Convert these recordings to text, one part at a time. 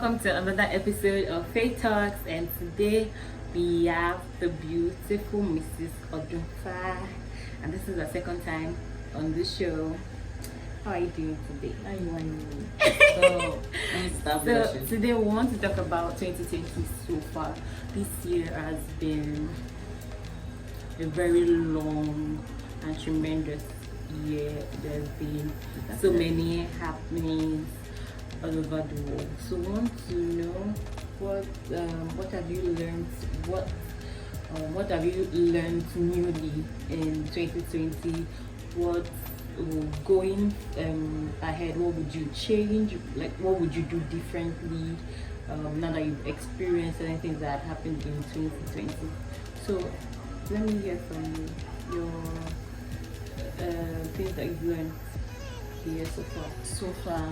welcome to another episode of Faytalks, and today we have the beautiful Mrs. Odunfa, and this is the second time on the show. How are you doing today? How you want So today we want to talk about 2020 so far. This year has been a very long and tremendous year. There's been so many happenings all over the world. So we want to know what have you learned? What have you learned newly in 2020? What going ahead? What would you change? Like, what would you do differently now that you've experienced anything that happened in 2020? So let me hear from you. Your things that you've learned here so far. So far,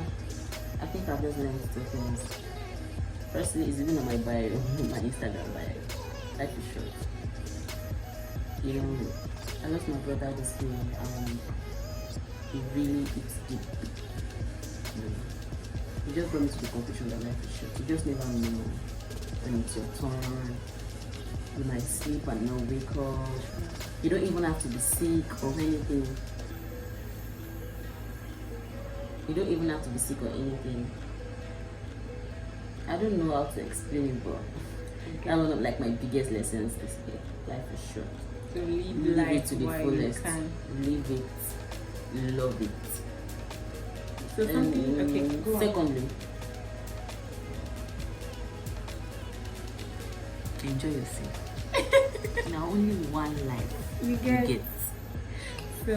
I think I've just learned two things. Firstly, it's even on my bio, my Instagram bio. Life is short. You know, I lost my brother this year, and it really hits deep. You just brought me to the conclusion that life is short. You just never know when it's your turn. You might sleep and not wake up. You don't even have to be sick or anything. You don't even have to be sick or anything. I don't know how to explain it, but that was like my biggest lessons this year. Life is short. So live Live life it to the while fullest. you can. Live it. Love it. So something. Okay. Go on. Secondly, enjoy yourself. Now only one life You you get. get. So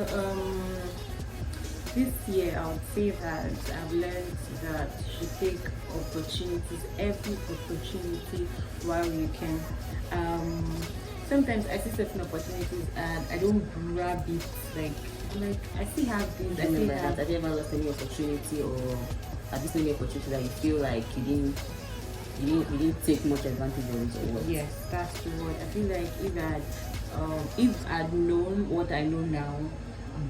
this year I would say that I've learned that you should take opportunities, every opportunity while you can. Sometimes I see certain opportunities and I don't grab it. Like I still have this. I still Remember have. that? Have you ever lost any opportunity, or have you seen any opportunity that you feel like you didn't take much advantage of it, or what? Yes, that's the word. I feel like if I'd known what I know now,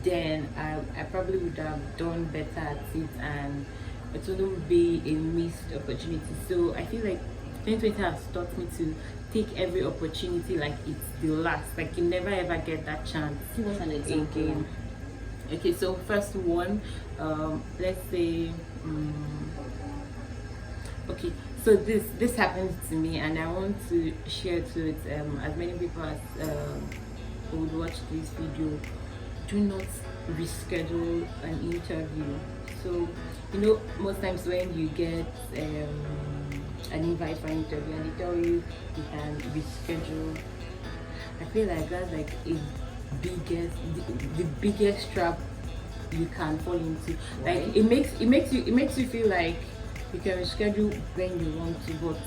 then I probably would have done better at it, and it wouldn't be a missed opportunity. So I feel like 2020 has taught me to take every opportunity like it's the last. Like you never ever get that chance Give us an example. again. Okay, so first one, let's say, okay, so this happened to me, and I want to share it with as many people as would watch this video. Do not reschedule an interview. So most times when you get an invite for an interview and they tell you you can reschedule, I feel like that's like the biggest trap you can fall into. Right. Like it makes you feel like you can reschedule when you want to, but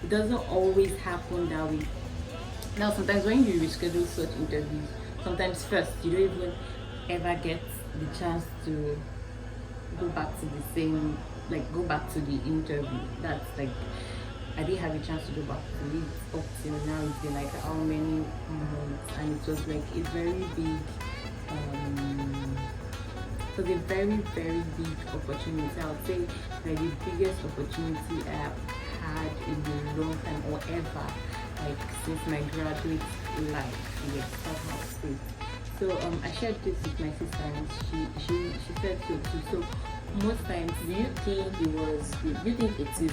it doesn't always happen that way. Now sometimes when you reschedule such interviews, sometimes first you don't even ever get the chance to go back to the interview. That's like I didn't have a chance to go back to it up till now. It's been like how many months, and it was like a very big it was a very, very big opportunity. I would say like the biggest opportunity I have had in a long time, or ever, like since my graduate life. Yes, that's how it is. So I shared this with my sister, and she said so too. So most times, Do you think it is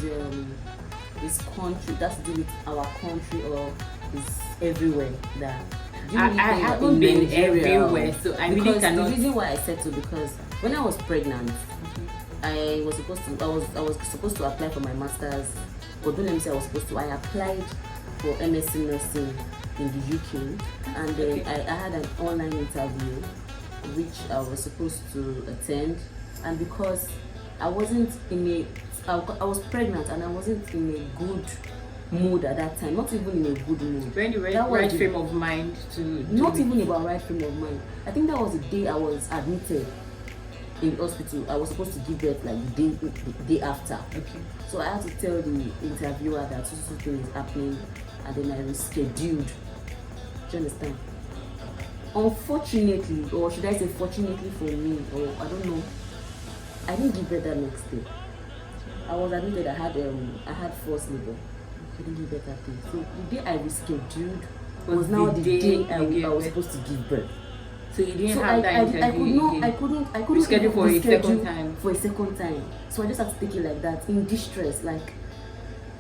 this country that's to do with our country, or is everywhere that? Do you really I think haven't in been Nigeria, everywhere, so I really because cannot. the reason why I said so, because when I was pregnant, I was supposed to apply for my master's, or don't let me say I was supposed to. I applied for MSc nursing in the UK, and then I had an online interview which I was supposed to attend, and because I wasn't I was pregnant and I wasn't in a good mood at that time, not even in a good mood. When you were That was right the- frame of mind to Not do it. even about right frame of mind. I think that was the day I was admitted in the hospital. I was supposed to give birth like the day after. Okay. So I had to tell the interviewer that something is happening, and then I rescheduled. Do you understand? Unfortunately, or should I say fortunately for me, or I don't know, I didn't give birth that next day. I was admitted. I had forced labor. I couldn't give birth that day. So the day I rescheduled was now the day I was supposed to give birth. So you didn't have that interview. I couldn't reschedule for a second time. For a second time. So I just had to take it like that, in distress. Like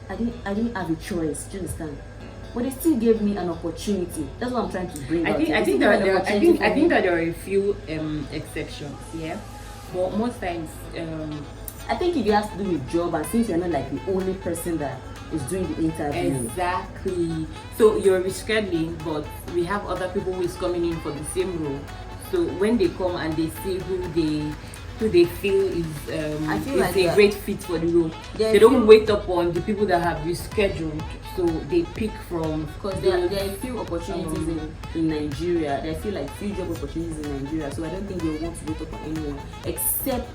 I didn't have a choice. Do you understand? But they still gave me an opportunity. That's what I'm trying to bring out. I think that there are a few exceptions. Yeah, but most times. I think if you have to do a job, and since you're not like the only person that is doing the interview. Exactly. So you're rescheduling, but we have other people who is coming in for the same role. So when they come and they see who they feel is a great fit for the role, they don't wait up on the people that have rescheduled. So they pick from, because there are a few opportunities in Nigeria. There are few job opportunities in Nigeria. So I don't think they want to wait up on anyone except.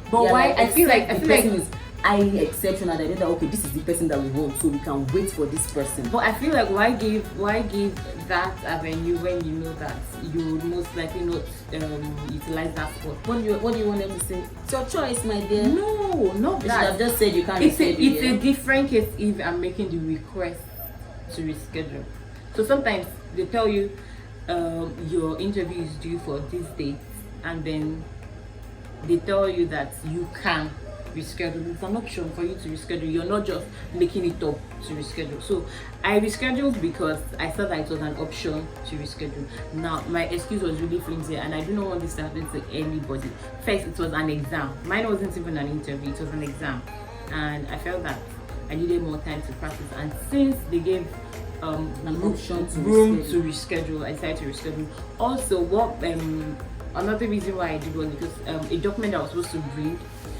But why? I feel like is highly exceptional. They know that okay, this is the person that we want, so we can wait for this person. But I feel like why give that avenue when you know that you would most likely not utilize that spot? What do you want them to say? It's your choice, my dear. No, not that. I've just said you can't. It's a different case if I'm making the request to reschedule. So sometimes they tell you your interview is due for this date, and then they tell you that you can reschedule. It's an option for you to reschedule. You're not just making it up to reschedule. So I rescheduled because I thought that it was an option to reschedule. Now my excuse was really flimsy, and I do not want this to happen to anybody. First, it was an exam. Mine wasn't even an interview, it was an exam, and I felt that I needed more time to practice. And since they gave an option to reschedule, I decided to reschedule. Also, what another reason why I did was because a document I was supposed to bring,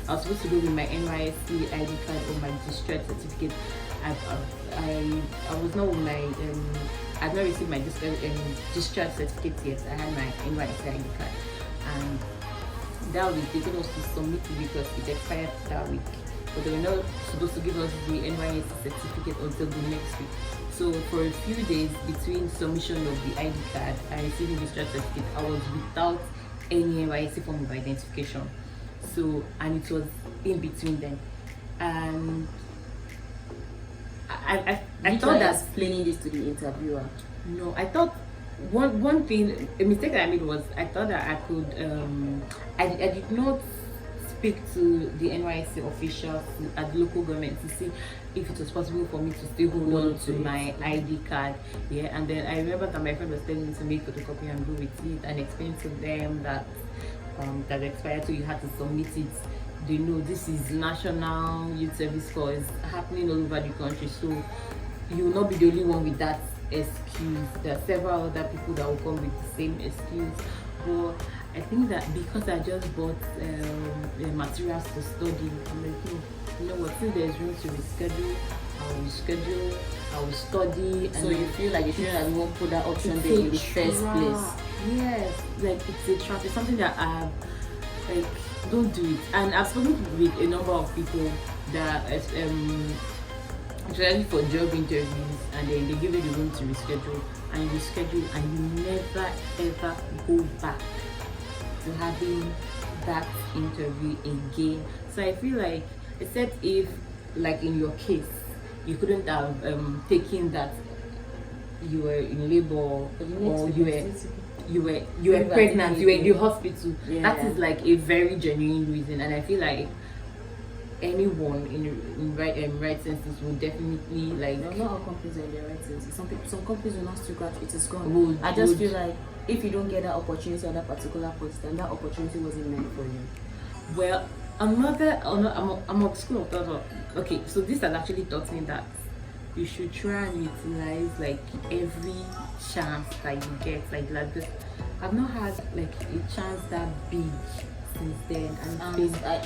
I was supposed to go with my NYSC ID card or my discharge certificate. I was not with my I've not received my discharge certificate yet. I had my NYSC ID card, and that week they told us to submit it because it expired that week. But they were not supposed to give us the NYSC certificate until the next week. So for a few days between submission of the ID card and receiving the discharge certificate, I was without any NYSC form of identification. So, and it was in between them, and I thought that explaining this to the interviewer. No, I thought one thing, a mistake that I made was I thought that I could I did not speak to the NYSC officials at the local government to see if it was possible for me to still hold on to my ID card. Yeah, and then I remember that my friend was telling me to make photocopy and go with it and explain to them that that expired, so you had to submit it. They know this is National Youth Service Corps, is happening all over the country, so you will not be the only one with that excuse. There are several other people that will come with the same excuse. But I think that because I just bought the materials to study, I'm like, you know what, since there's room to reschedule, I will study. So you feel like you shouldn't have even put that option there in the first place? Yes, like it's a trap. It's something that I have, like, don't do it. And I've spoken with a number of people that especially for job interviews, and then they give you the room to reschedule, and you reschedule, and you never ever go back to having that interview again. So I feel like, except if, like in your case, you couldn't have taken that you were in labor, or you were pregnant, you were in the hospital. Yeah. That is like a very genuine reason, and I feel like anyone in right senses will definitely, like, not all companies are in their right senses. Some companies will not still it is gone. I just feel like if you don't get that opportunity at that particular post, then that opportunity wasn't meant for you. Well, I'm of school of thought. Okay, so this has actually taught me that you should try and utilize like every chance that you get, like this. I've not had like a chance that big since then, and I think I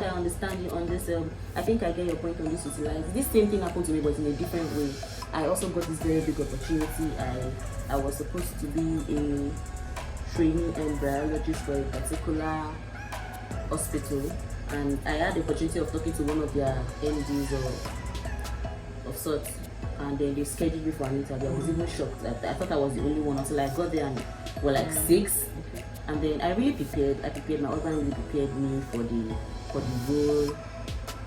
understand you on this. I think I get your point on this. Utilize this same thing happened to me, but in a different way. I also got this very big opportunity. I was supposed to be a trainee embryologist for a particular hospital, and I had the opportunity of talking to one of their MDs of sorts, and then they scheduled me for an interview. I was even shocked. I thought I was the only one until I got there and were like 6. And then I really prepared. My husband really prepared me for the role.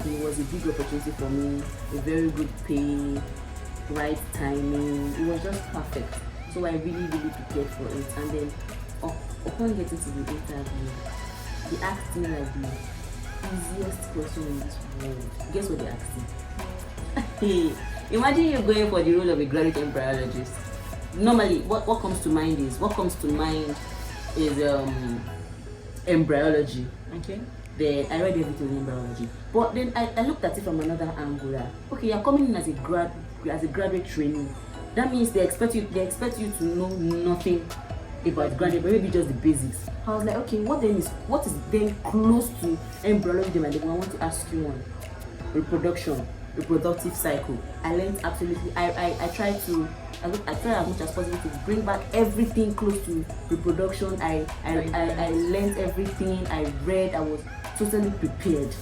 it was a big opportunity for me, a very good pay, right timing. It was just perfect. So I really prepared for it. And then upon getting to the interview, they asked me like the easiest question in this world. Guess what they asked me? Imagine you're going for the role of a graduate embryologist. Normally, what comes to mind is embryology. Okay. Then I read everything in embryology. But then I looked at it from another angle. Okay, you're coming in as a graduate trainee. That means they expect you to know nothing about graduate, but maybe just the basics. I was like, okay, what is then close to embryology? I want to ask you one. Reproductive cycle. I learned absolutely. I try as much as possible to bring back everything close to reproduction. I learned everything. I read. I was totally prepared.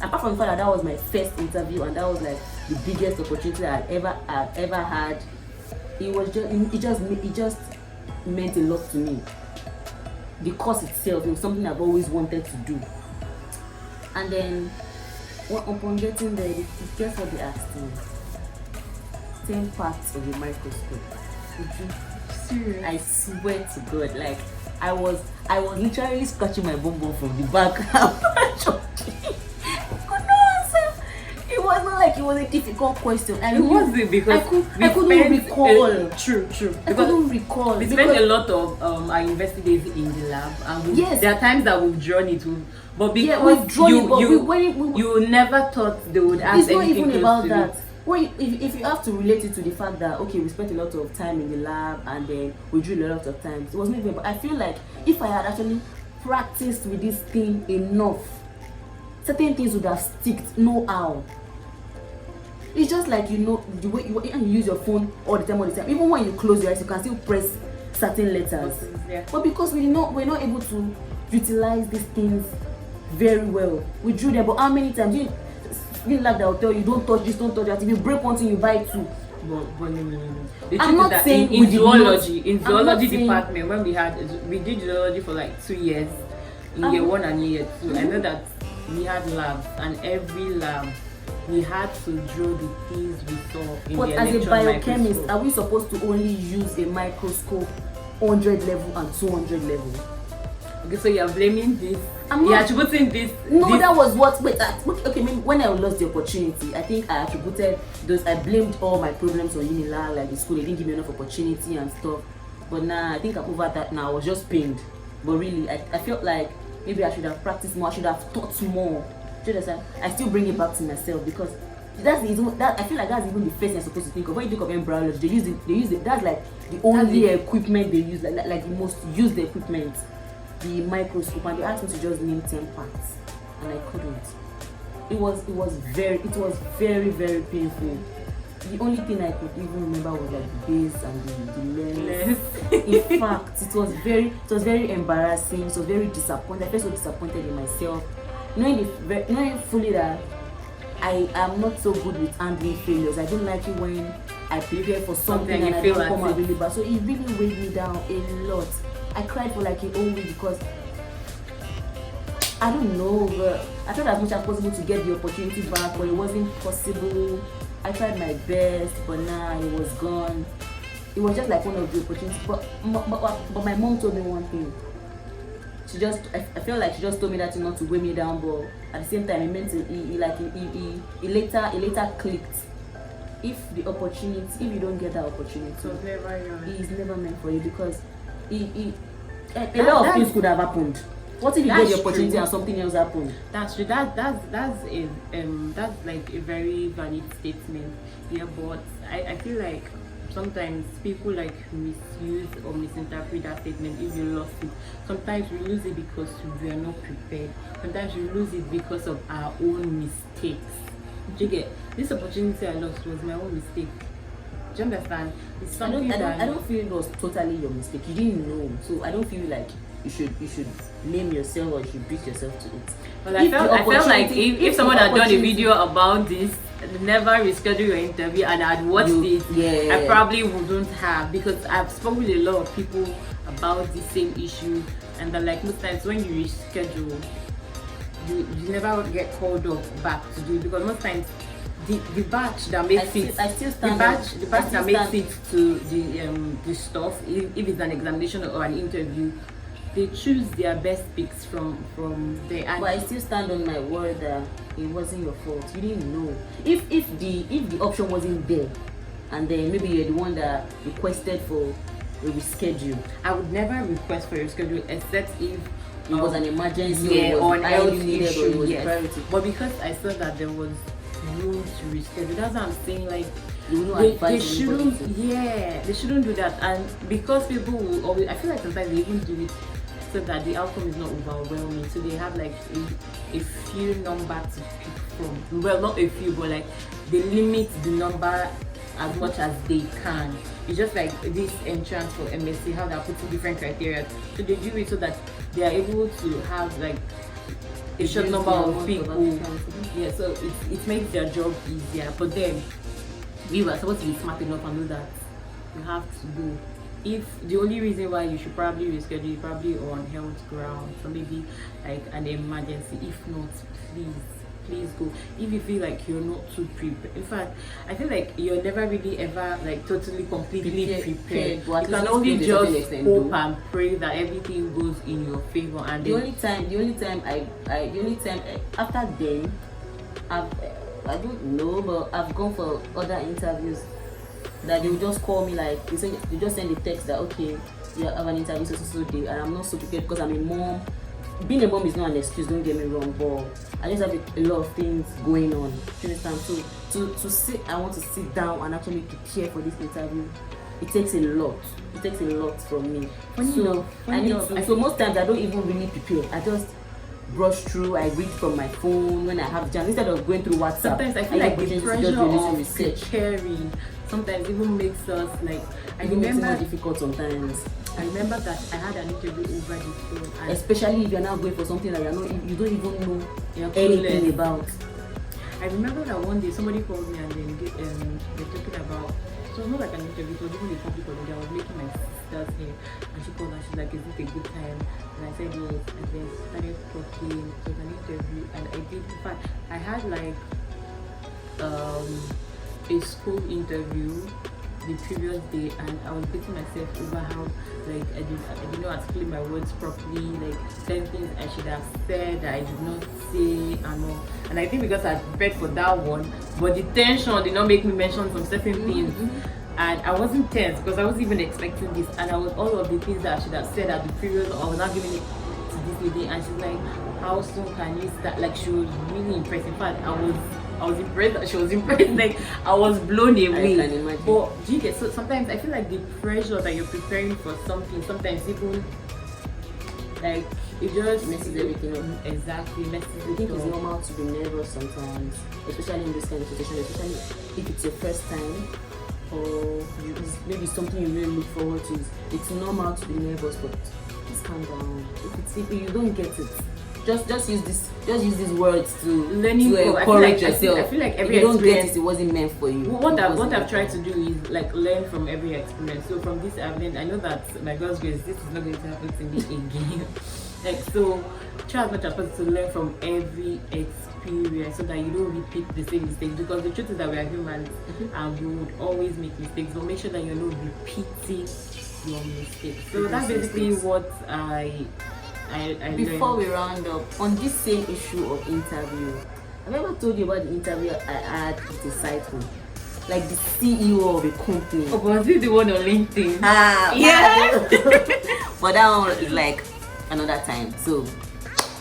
Apart from the fact that was my first interview and that was like the biggest opportunity I had ever had. It just meant a lot to me. The course itself, it was something I've always wanted to do. And then upon getting there, guess what they asked me? 10 parts of a microscope. Serious? I swear to God, like I was literally scratching my bum from the back. I could not answer. It wasn't like it was a difficult question. It wasn't because I couldn't recall. True. I couldn't recall. We spent a lot of our university days in the lab, and yes, there are times that we've drawn it, but because you never thought they would ask anything. It's not even about that. Well, if you have to relate it to the fact that okay, we spent a lot of time in the lab and then we drew a lot of times, it was not even. But I feel like if I had actually practiced with this thing enough, certain things would have sticked. Know how. It's just like the way you use your phone all the time. Even when you close your eyes, you can still press certain letters. Yeah. But because we're not able to utilize these things very well, we drew them. But how many times in lab that will tell you don't touch this, don't touch that. If you break one thing, you buy two. But no. I'm not saying in zoology department when we did zoology for like 2 years, in year 1 and year 2. Mm-hmm. I know that we had labs, and every lab we had to draw the things we saw in but the as a biochemist, microscope. are we supposed to only use a microscope 100 level and 200 level? Okay, so you're blaming this. You're attributing this. No, this. That was what. Wait, okay. When I lost the opportunity, I think I attributed those. I blamed all my problems on Unilag, like the school. They didn't give me enough opportunity and stuff. But now I think I'm over that now. I was just pained. But really, I felt like maybe I should have practiced more. I should have thought more. I still bring it back to myself because I feel like that's even the first thing I'm supposed to think of. When you think of embryology, they use it. That's like the only equipment they use, like the most used equipment. The microscope, and they asked me to just name 10 parts, and I couldn't. It was very, very painful. The only thing I could even remember was like the base and the lens. In fact, it was very embarrassing. So very disappointed. I felt so disappointed in myself, knowing fully that I am not so good with handling failures. I don't like it when I prepare for something and I don't come out really bad. So it really weighed me down a lot. I cried for like a whole week because I don't know, but I tried as much as possible to get the opportunity back, but it wasn't possible. I tried my best, but now it was gone. It was just like one of the opportunities. But my mom told me one thing. I felt like she just told me that not to weigh me down, but at the same time, it meant it later clicked. If you don't get that opportunity, it is never meant for you because a lot of things could have happened. What if you get the opportunity and something else happened? That's true. That's like a very valid statement. Yeah, but I feel like sometimes people like misuse or misinterpret that statement. If you lost it, sometimes we lose it because we are not prepared. Sometimes we lose it because of our own mistakes. Do you get this opportunity I lost was my own mistake? Do you understand? It's something I don't feel it was totally your mistake. You didn't know, so I don't feel like you should blame yourself or you should beat yourself to it. But I felt like if someone had done a video about this, never reschedule your interview, and I'd watched it, I probably wouldn't have, because I've spoken with a lot of people about the same issue, and that like most times when you reschedule, you never get called up back to do it, because most times the batch that makes it that makes it to the stuff, if it's an examination or an interview, they choose their best picks from there. But I still stand on my word that it wasn't your fault. You didn't know. If the option wasn't there, and then maybe you're the one that requested for a reschedule. I would never request for a reschedule except if it was an emergency, or an health issue, or it was a yes. priority. But because I saw that there was room to reschedule, that's what I'm saying. Like they shouldn't, they shouldn't do that. And because people will always, I feel like sometimes they even do it so that the outcome is not overwhelming. So they have like a few number to pick from. Well, not a few, but like they limit the number as much as they can. It's just like this entrance for MSc, how they're putting different criteria. So they do it so that they are able to have like a short number of people. Yeah, so it makes their job easier. But then we were supposed to be smart enough and know that you have to go. If the only reason why you should probably reschedule, probably on health grounds, or maybe like an emergency. If not, please go. If you feel like you're not too prepared, in fact, I feel like you're never really ever like totally completely prepared. You can only just hope and pray that everything goes in your favor. And the only time after then, I don't know, but I've gone for other interviews that they will just call me, like they just send a text that okay, you have an interview so day, and I'm not so prepared because I'm a mom. Being a mom is not an excuse, don't get me wrong, but I just have a lot of things going on. You understand? So to sit, I want to sit down and actually prepare for this interview. It takes a lot. It takes a lot from me. So most times I don't even really prepare. I just brush through. I read from my phone when I have chance instead of going through WhatsApp. Sometimes I feel like the pressure of preparing sometimes even makes us like. I remember more difficult sometimes. I remember that I had an interview over the phone, especially if you're not going for something that you don't even know anything about. I remember that one day somebody called me and then they're talking about. So it was not like an interview, it was even a public holiday. I was making my sister's hair, and she called and she's like, "Is it a good time?" And I said yes. And then started talking. It was an interview, and I did. In fact, I had like a school interview the previous day, and I was beating myself over how like I did not articulate my words properly, like certain things I should have said that I did not say and all. And I think because I prepared for that one, but the tension did not make me mention some certain things. And I wasn't tense because I wasn't even expecting this, and I was all of the things that I should have said at the previous one, I was not giving it to this lady, and she's like, "How soon can you start?" Like she was really impressed. In fact, I was impressed that she was impressed. Like I was blown away. I can imagine. But do you get, so sometimes I feel like the pressure that you're preparing for something, sometimes even like it just messes everything up. Exactly, messes it up. I think it's normal to be nervous sometimes, especially in this kind of situation, especially if it's your first time or maybe something you really look forward to. It's normal to be nervous, but just calm down. If you don't get it, just use these words to encourage yourself. I feel like every if you don't get it, it wasn't meant for you. What I've tried to do is like learn from every experience. So from this I've learned. I know that my God's grace, this is not going to happen to me again. Like so, try as much as possible to learn from every experience so that you don't repeat the same mistakes. Because the truth is that we are humans and we would always make mistakes. But make sure that you're not repeating your mistakes. So that's basically what I Before we round up, on this same issue of interview, have I ever told you about the interview I had with a site home? Like the CEO of a company. Oh, was it the one on LinkedIn? Yeah. But that one is like another time. So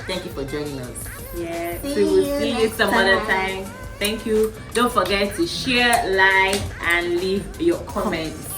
thank you for joining us. Yeah. So we'll see you some other time. Thank you. Don't forget to share, like, and leave your comments.